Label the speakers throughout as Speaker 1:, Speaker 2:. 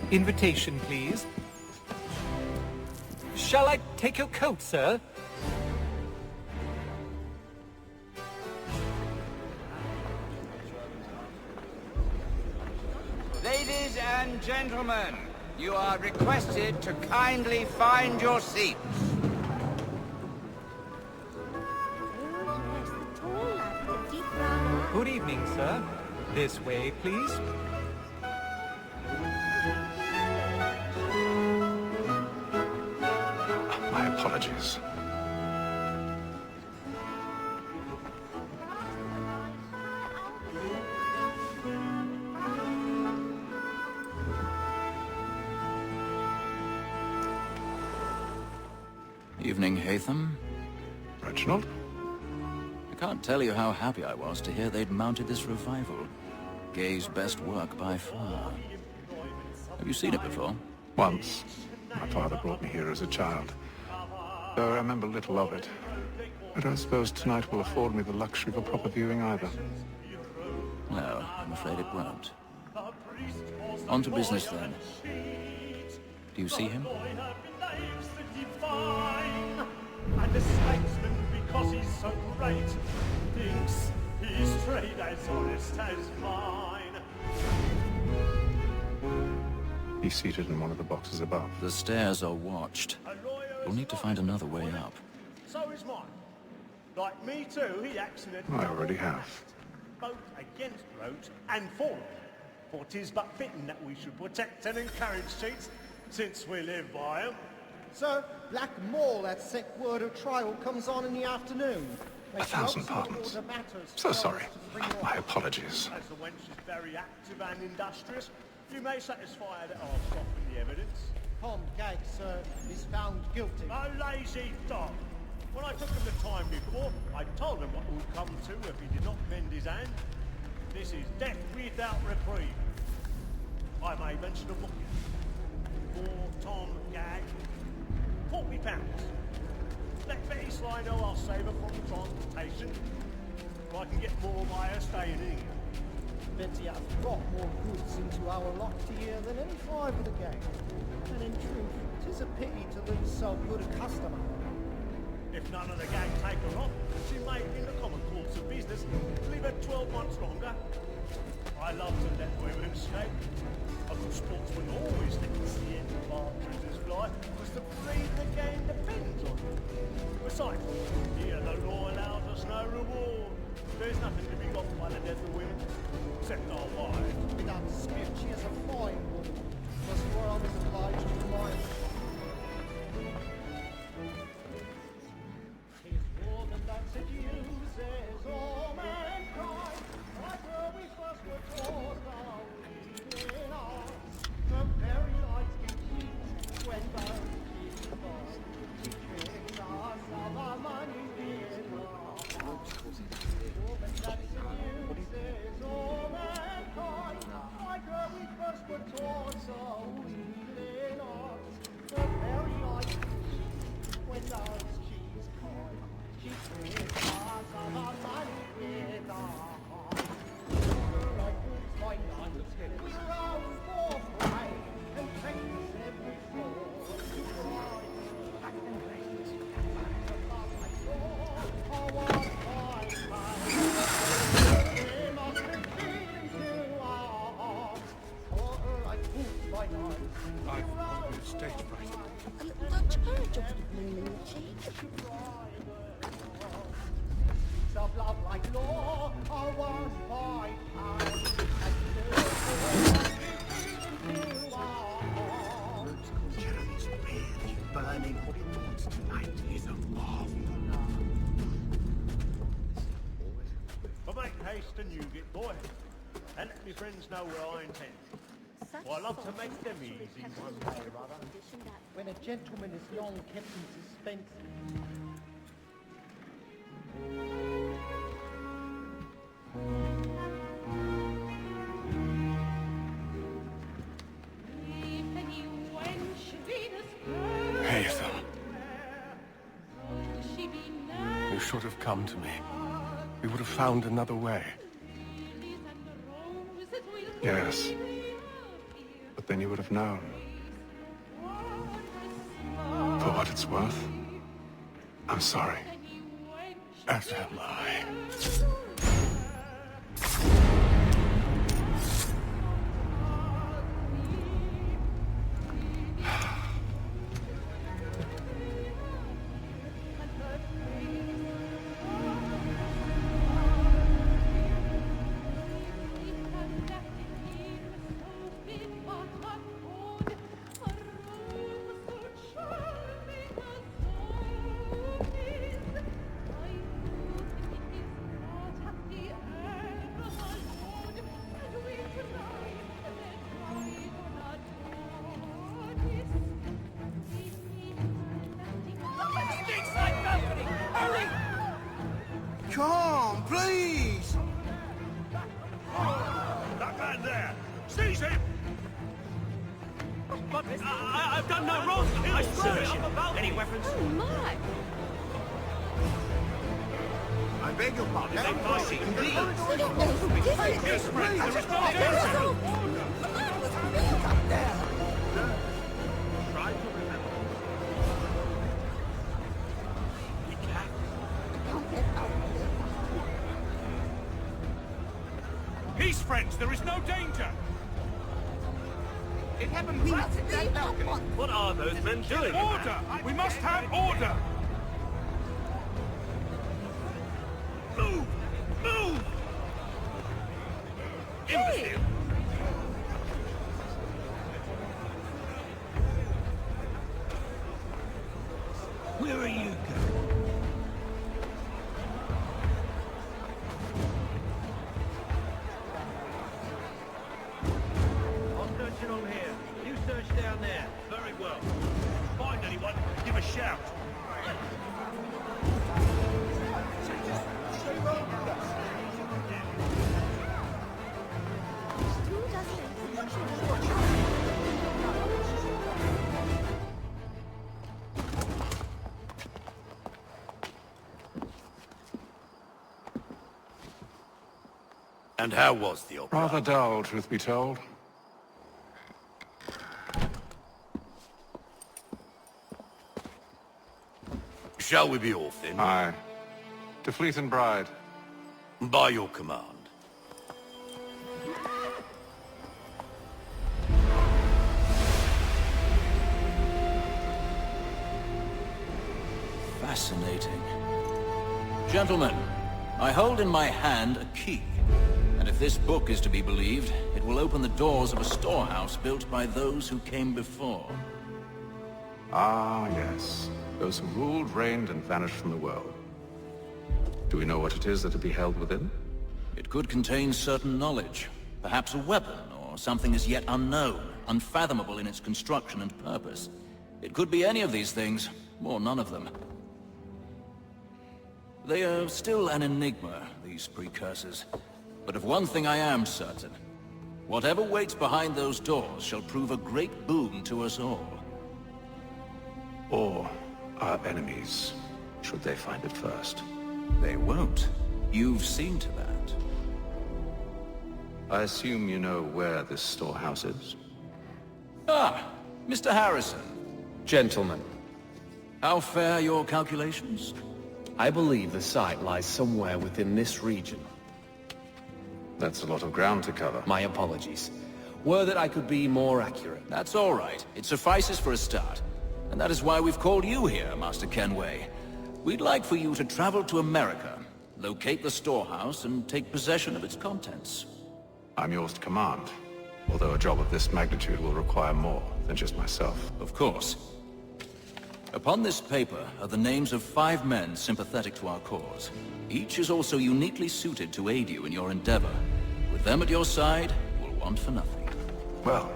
Speaker 1: Invitation, please. Shall I take your coat, sir?
Speaker 2: Ladies and gentlemen, you are requested to kindly find your seats.
Speaker 1: Good evening, sir. This way, please.
Speaker 3: My apologies.
Speaker 4: Evening, Hatham.
Speaker 3: Reginald?
Speaker 4: I can't tell you how happy I was to hear they'd mounted this revival. Gay's best work by far. Have you seen it before?
Speaker 3: Once. My father brought me here as a child. Though I remember little of it. I don't suppose tonight will afford me the luxury of a proper viewing either.
Speaker 4: No, I'm afraid it won't. On to business then. Do you see him?
Speaker 5: And the statesman, because he's so great, thinks his trade as honest as mine.
Speaker 3: He's seated in one of the boxes above.
Speaker 4: The stairs are watched. We'll need to find another way up.
Speaker 5: So is mine. Like me too, he accidentally...
Speaker 3: I already have.
Speaker 5: Both against roads and for them. For 'tis but fitting that we should protect and encourage cheats, since we live by 'em.
Speaker 6: Sir, Black Mall, that sick word of trial comes on in the afternoon.
Speaker 3: 1,000 pardons. So sorry. My apologies.
Speaker 5: As the wench is very active and industrious, you may satisfy her that I'll soften the evidence.
Speaker 6: Tom Gag, sir, is found guilty.
Speaker 5: A lazy dog! When I took him the time before, I told him what would come to if he did not mend his hand. This is death without reprieve. I may mention a booking. For Tom Gag, £40. Let Betty Sly know I'll save her from transportation, or I can get more by her staying in here.
Speaker 6: Betty has brought more goods into our lot here than any five of the gang. And in truth, 'tis a pity to lose so good a customer.
Speaker 5: If none of the gang take her on, she may, in the common course of business, leave her 12 months longer. I love to let women escape. A good sportsman always lets the end of partridges fly, because the freedom of the game depends on it. Besides, here the law allows us no reward. There's nothing to be got by the death of women, except our wives.
Speaker 6: Without dispute, she is a fine woman. Was the world is obliged to remind us. Tis woman that seduces all mankind. Like her we first were taught our weaving arts. The very lights can cheat when both is born. She tricks us of our money in our hearts. Woman that seduces all mankind. Like her we first were taught our weaving arts. The very lights can cheat when those cheats coin. She tricks us of our money in our hearts. Like wolves by night, we rouse for prey and take us every floor to cry. And raise above my door, our fight we must retreat into our hearts. For like wolves by night, we rouse
Speaker 3: Stage fright.
Speaker 7: Don't you courage of blooming cheek?
Speaker 6: of love like law are won by power.
Speaker 8: Burning thoughts tonight is a marvel.
Speaker 5: But make haste and you get boy, and let me friends know where I intend. Well, I love to make them easy one way or other.
Speaker 6: When a gentleman is long kept in suspense.
Speaker 3: Hatham. You should have come to me. We would have found another way. Yes. But then you would have known. For what it's worth, I'm sorry.
Speaker 8: As am I.
Speaker 6: Come, please!
Speaker 5: That man there! Seize him! But I've done no wrong! I swear it, I'm about any weapons?
Speaker 7: Oh, my.
Speaker 6: I beg your pardon.
Speaker 5: They might indeed.
Speaker 7: We don't know who did it.
Speaker 5: Yes, friend, there is no
Speaker 7: The
Speaker 5: danger!
Speaker 7: man was big up there.
Speaker 5: Try to remember. We can.
Speaker 7: Don't get out of
Speaker 5: Peace, friends, there is no danger!
Speaker 2: It happened
Speaker 7: We
Speaker 2: right
Speaker 7: must
Speaker 2: at that
Speaker 7: leave
Speaker 2: balcony.
Speaker 7: at once.
Speaker 5: What are those men doing? Order! We must have order! Move! Move! Imbecile! Where are you going? I'm searching on here. You search down there. Very well. Find anyone, give a shout.
Speaker 8: And how was the opera?
Speaker 3: Rather dull, truth be told.
Speaker 8: Shall we be off then?
Speaker 3: Aye. To Fleet and Bride.
Speaker 8: By your command.
Speaker 4: Fascinating. Gentlemen, I hold in my hand a key. And if this book is to be believed, it will open the doors of a storehouse built by those who came before.
Speaker 3: Ah, yes. Those who ruled, reigned, and vanished from the world. Do we know what it is that to be held within?
Speaker 4: It could contain certain knowledge, perhaps a weapon, or something as yet unknown, unfathomable in its construction and purpose. It could be any of these things, or none of them. They are still an enigma, these precursors. But of one thing I am certain. Whatever waits behind those doors shall prove a great boon to us all.
Speaker 3: Or our enemies, should they find it first.
Speaker 4: They won't. You've seen to that.
Speaker 3: I assume you know where this storehouse is?
Speaker 4: Ah, Mr. Harrison.
Speaker 9: Gentlemen,
Speaker 4: How fare your calculations?
Speaker 9: I believe the site lies somewhere within this region.
Speaker 3: That's a lot of ground to cover.
Speaker 9: My apologies. Were that I could be more accurate.
Speaker 4: That's all right. It suffices for a start. And that is why we've called you here, Master Kenway. We'd like for you to travel to America, locate the storehouse, and take possession of its contents.
Speaker 3: I'm yours to command, although a job of this magnitude will require more than just myself.
Speaker 4: Of course. Upon this paper are the names of 5 men sympathetic to our cause. Each is also uniquely suited to aid you in your endeavor. With them at your side, you will want for nothing.
Speaker 3: Well,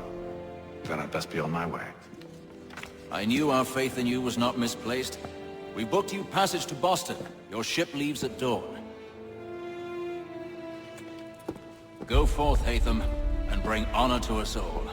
Speaker 3: then I'd best be on my way.
Speaker 4: I knew our faith in you was not misplaced. We booked you passage to Boston. Your ship leaves at dawn. Go forth, Hatham, and bring honor to us all.